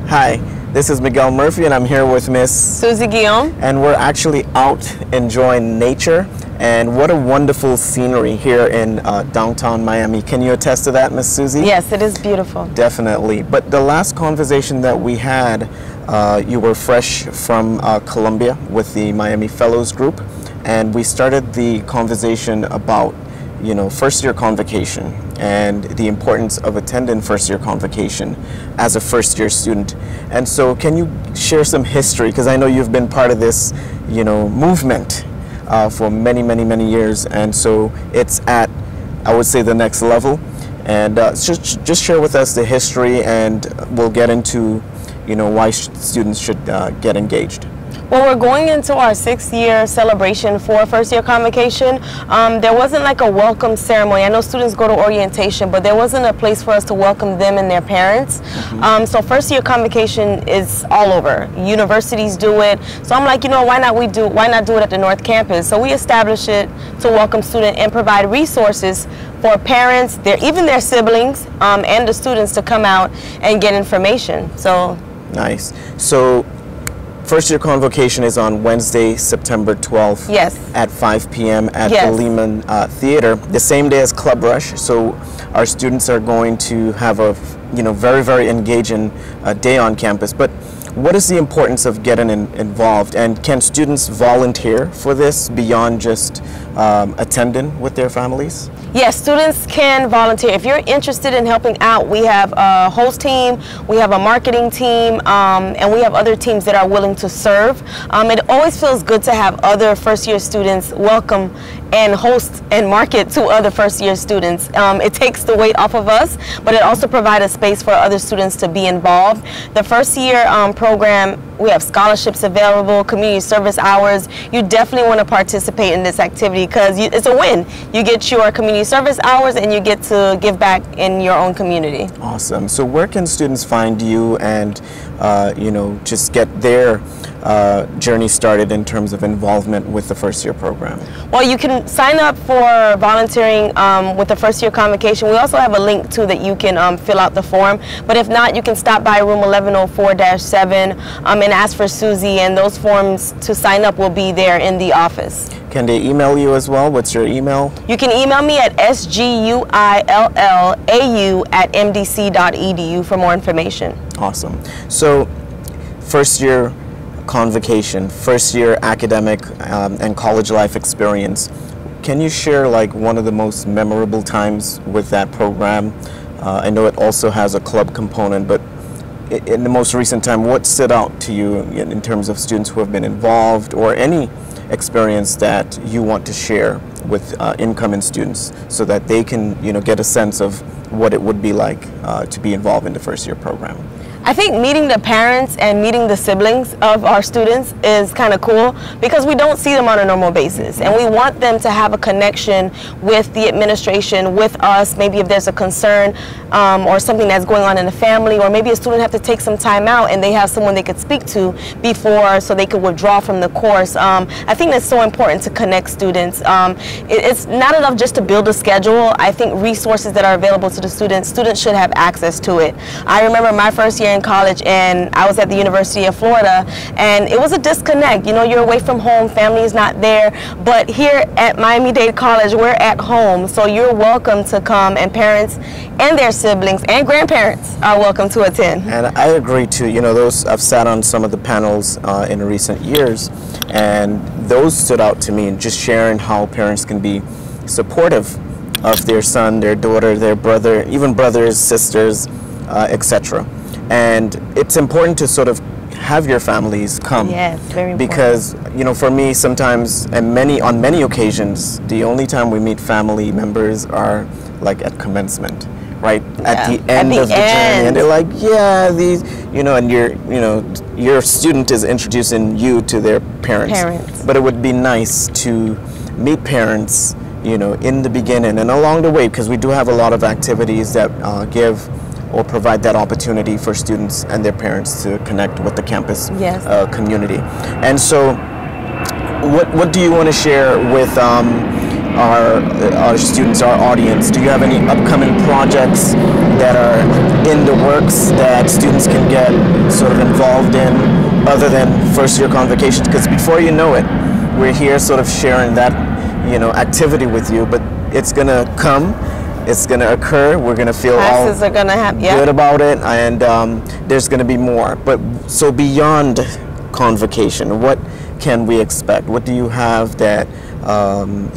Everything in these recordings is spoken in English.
Hi, this is Miguel Murphy and I'm here with Miss Suze Guillaume. And we're actually out enjoying nature, and what a wonderful scenery here in downtown Miami. Can you attest to that, Miss Suze? Yes, it is beautiful. Definitely. But the last conversation that we had, you were fresh from Colombia with the Miami Fellows group, and we started the conversation about first year convocation and the importance of attending first year convocation as a first year student. And so can you share some history, because I know you've been part of this movement for many years, and so it's at, I would say, the next level. And just share with us the history, and we'll get into why students should get engaged. Well, we're going into our 6th year celebration for First Year Convocation. There wasn't like a welcome ceremony. I know students go to orientation, but there wasn't a place for us to welcome them and their parents. So First Year Convocation is all over. Universities do it. So I'm like, why not do it at the North Campus? So we established it to welcome students and provide resources for parents, even their siblings, and the students to come out and get information. So nice. So First Year Convocation is on Wednesday, September 12th. Yes. At 5 p.m. at the Lehman Theater, the same day as Club Rush. So our students are going to have a very engaging day on campus. But what is the importance of getting involved, and can students volunteer for this beyond just attending with their families? Yes, students can volunteer. If you're interested in helping out, we have a host team, we have a marketing team, and we have other teams that are willing to serve. It always feels good to have other first-year students welcome and host and market to other first-year students. It takes the weight off of us, but it also provides a space for other students to be involved. The first-year program, we have scholarships available, community service hours. You definitely want to participate in this activity because it's a win. You get your community service hours and you get to give back in your own community. Awesome. So where can students find you and just get their journey started in terms of involvement with the first year program? Well, you can sign up for volunteering with the First Year Convocation. We also have a link too that you can fill out the form, but if not, you can stop by room 1104-7 and ask for Suze, and those forms to sign up will be there in the office. Can they email you as well? What's your email? You can email me at sguillau@mdc.edu for more information. Awesome. So first year convocation, first year academic and college life experience. Can you share like one of the most memorable times with that program? I know it also has a club component, but in the most recent time, what stood out to you in terms of students who have been involved, or any experience that you want to share with incoming students so that they can get a sense of what it would be like to be involved in the first year program? I think meeting the parents and meeting the siblings of our students is kind of cool because we don't see them on a normal basis, and we want them to have a connection with the administration, with us. Maybe if there's a concern or something that's going on in the family, or maybe a student have to take some time out and they have someone they could speak to before so they could withdraw from the course. I think that's so important to connect students. It's not enough just to build a schedule. I think resources that are available to the students should have access to it. I remember my first year in college, and I was at the University of Florida, and it was a disconnect. You're away from home, family is not there, but here at Miami-Dade College, we're at home, so you're welcome to come, and parents and their siblings and grandparents are welcome to attend. And I agree too. I've sat on some of the panels in recent years, and those stood out to me, and just sharing how parents can be supportive of their son, their daughter, their brother, even brothers, sisters, etc. And it's important to sort of have your families come. Yes, very important. Because, for me, sometimes, and on many occasions, the only time we meet family members are like at commencement, right? Yeah. At the end of the journey. And they're like, yeah, these, and your student is introducing you to their parents. But it would be nice to meet parents, in the beginning and along the way, because we do have a lot of activities that give or provide that opportunity for students and their parents to connect with the campus community. And so what do you want to share with our students, our audience? Do you have any upcoming projects that are in the works that students can get sort of involved in other than First Year Convocation? Because before you know it, we're here sort of sharing that, you know, activity with you, but it's gonna come, it's gonna occur, we're gonna feel classes are gonna happen, yeah, good about it, and there's gonna be more. But so beyond convocation, what can we expect? What do you have that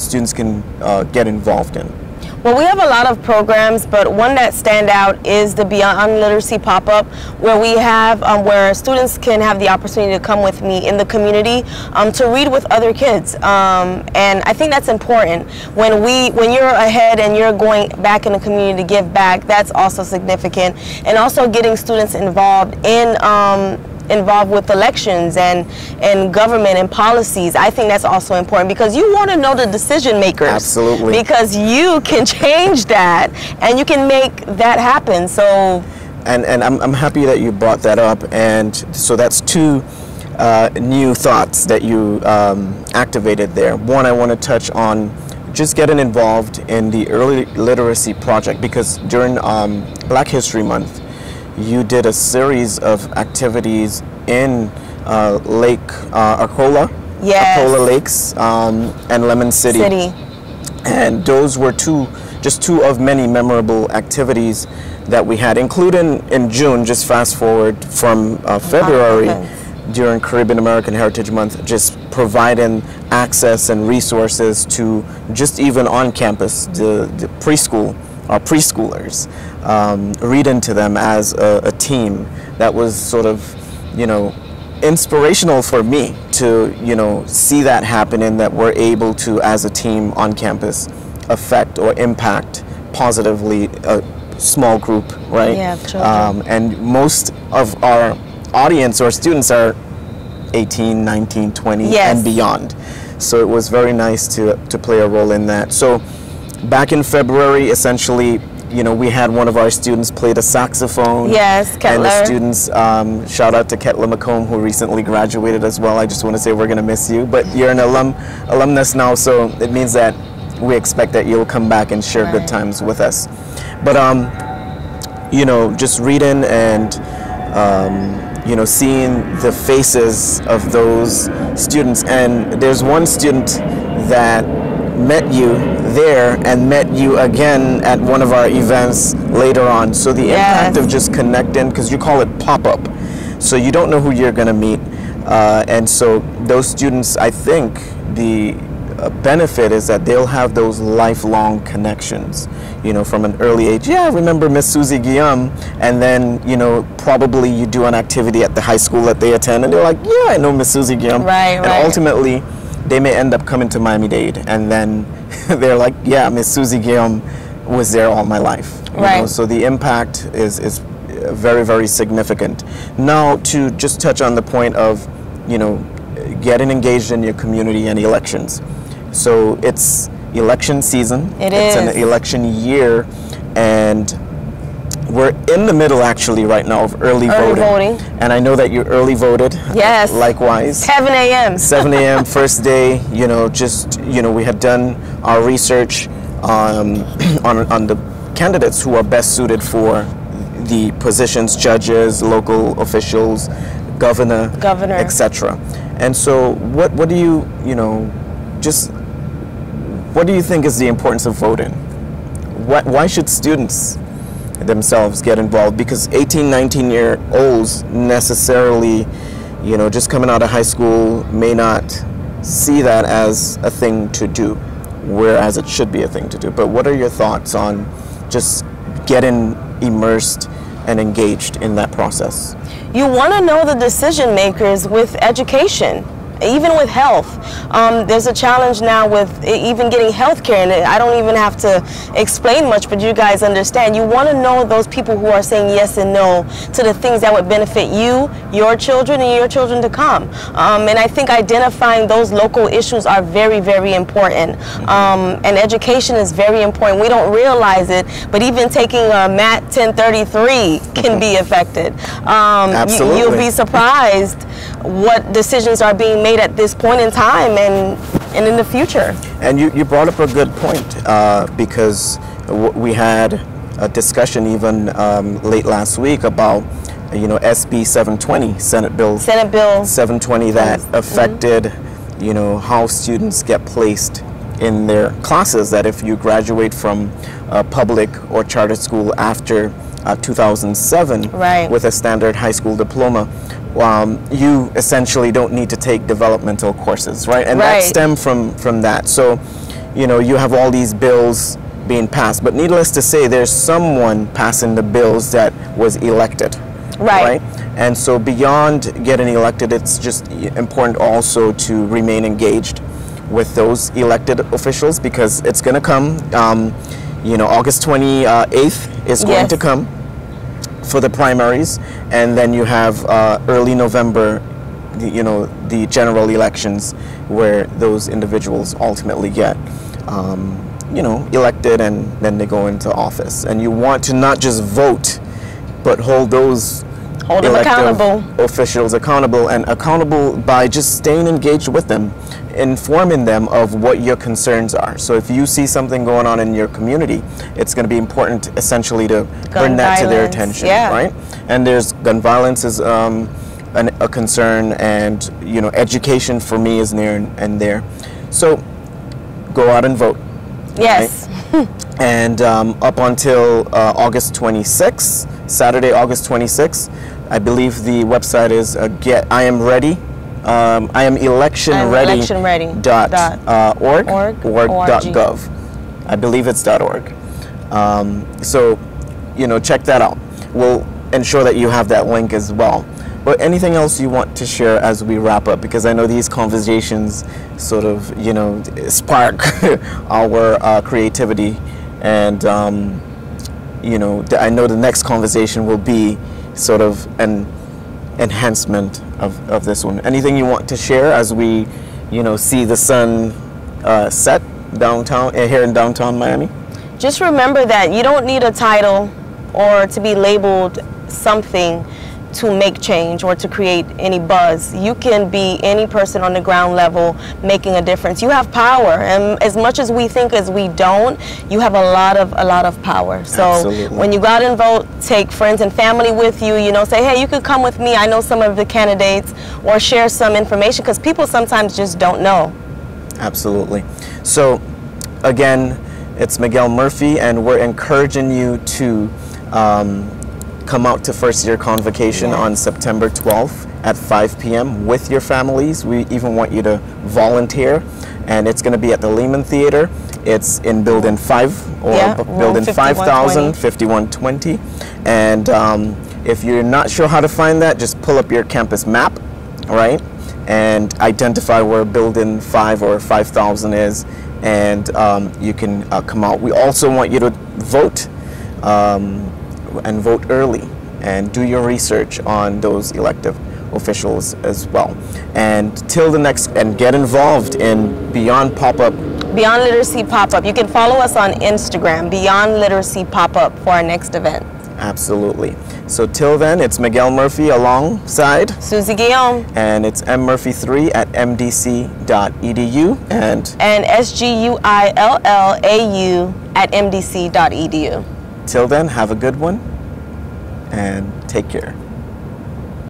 students can get involved in? Well, we have a lot of programs, but one that stand out is the Beyond Literacy pop-up, where we have where students can have the opportunity to come with me in the community to read with other kids, and I think that's important. When you're ahead and you're going back in the community to give back, that's also significant, and also getting students involved with elections and government and policies. I think that's also important, because you want to know the decision makers. Absolutely. Because you can change that and you can make that happen. So. And I'm happy that you brought that up. And so that's two new thoughts that you activated there. One, I want to touch on just getting involved in the early literacy project, because during Black History Month, you did a series of activities in Lake Arcola, yes, Arcola Lakes, and Lemon City. And those were just two of many memorable activities that we had, including in June, just fast forward from February, during Caribbean American Heritage Month, just providing access and resources to just even on campus, the preschoolers, reading to them as a team. That was sort of, you know, inspirational for me to, you know, see that happening, that we're able to, as a team on campus, affect or impact positively a small group, right? Yeah, children. And most of our audience or students are 18, 19, 20, yes, and beyond. So it was very nice to play a role in that. So back in February, essentially, you know, we had one of our students play the saxophone. Yes, Kettler. And the students, shout out to Kettler McComb, who recently graduated as well. I just want to say we're going to miss you, but you're an alumnus now, so it means that we expect that you'll come back and share good times with us. But, you know, just reading and, you know, seeing the faces of those students. And there's one student that met you there and met you again at one of our events later on. So the impact of just connecting, because you call it pop-up, so you don't know who you're going to meet, and so those students, I think the benefit is that they'll have those lifelong connections, you know, from an early age. Yeah, I remember Miss Suze Guillaume, and then, you know, probably you do an activity at the high school that they attend, and they're like, yeah, I know Miss Suze Guillaume. And ultimately, they may end up coming to Miami-Dade, and then they're like, yeah, Miss Suze Guillaume was there all my life. You know? So the impact is very, very significant. Now, to just touch on the point of, you know, getting engaged in your community and elections. So it's election season. It's an election year, and we're in the middle actually right now of early voting. And I know that you early voted. Yes. Likewise. 7 a.m. 7 a.m. first day, you know, just, you know, we had done our research on the candidates who are best suited for the positions, judges, local officials, governor, etc. And so what do you, you know, just what do you think is the importance of voting? Why should students themselves get involved? Because 18, 19-year-olds necessarily, you know, just coming out of high school may not see that as a thing to do, whereas it should be a thing to do. But what are your thoughts on just getting immersed and engaged in that process? You want to know the decision makers with education. Even with health, there's a challenge now with even getting health care, and I don't even have to explain much, but you guys understand. You want to know those people who are saying yes and no to the things that would benefit you, your children, and your children to come. And I think identifying those local issues are very, very important. And education is very important. We don't realize it, but even taking a MAT 1033 can be affected. Absolutely. You'll be surprised what decisions are being made at this point in time and in the future. And you brought up a good point, because we had a discussion even late last week about you know, SB 720, Senate Bill 720, that affected, you know, how students get placed in their classes, that if you graduate from a public or charter school after 2007 with a standard high school diploma, you essentially don't need to take developmental courses, right? And that stemmed from that. So, you know, you have all these bills being passed, but needless to say, there's someone passing the bills that was elected, right? And so beyond getting elected, it's just important also to remain engaged with those elected officials, because it's going to come. You know, August 28th is going to come for the primaries, and then you have early November, you know, the general elections, where those individuals ultimately get, you know, elected, and then they go into office. And you want to not just vote, but hold those officials accountable, and accountable by just staying engaged with them, informing them of what your concerns are. So if you see something going on in your community, it's going to be important essentially to bring that to their attention, right? And there's gun violence is a concern, and you know, education for me is near and there. So go out and vote. Yes. Right? And up until August 26th, Saturday, August 26th, I believe the website is I am ready. I am electionready.org or .gov. I believe it's .org. So, you know, check that out. We'll ensure that you have that link as well. But anything else you want to share as we wrap up? Because I know these conversations sort of, you know, spark our creativity, and you know, I know the next conversation will be sort of an enhancement of this one. Anything you want to share as we, you know, see the sun set downtown here in downtown Miami? Just remember that you don't need a title or to be labeled something to make change or to create any buzz. You can be any person on the ground level making a difference. You have power, and as much as we think as we don't, you have a lot of power. So when you go out and vote, take friends and family with you. You know, say, hey, you could come with me. I know some of the candidates, or share some information, because people sometimes just don't know. Absolutely. So again, it's Miguel Murphy, and we're encouraging you to come out to First Year Convocation on September 12th at 5 p.m. with your families. We even want you to volunteer, and it's going to be at the Lehman Theater. It's in Building 5, or Building 5000, 5120. And if you're not sure how to find that, just pull up your campus map, right, and identify where Building 5 or 5000 is, and you can come out. We also want you to vote, and vote early, and do your research on those elective officials as well. And till the next, and get involved in Beyond Pop-Up. Beyond Literacy Pop-Up. You can follow us on Instagram, Beyond Literacy Pop-Up, for our next event. Absolutely. So till then, it's Miguel Murphy alongside Suze Guillaume. And it's mmurphy3 at mdc.edu and SGUILLAU at mdc.edu. Till then, have a good one and take care.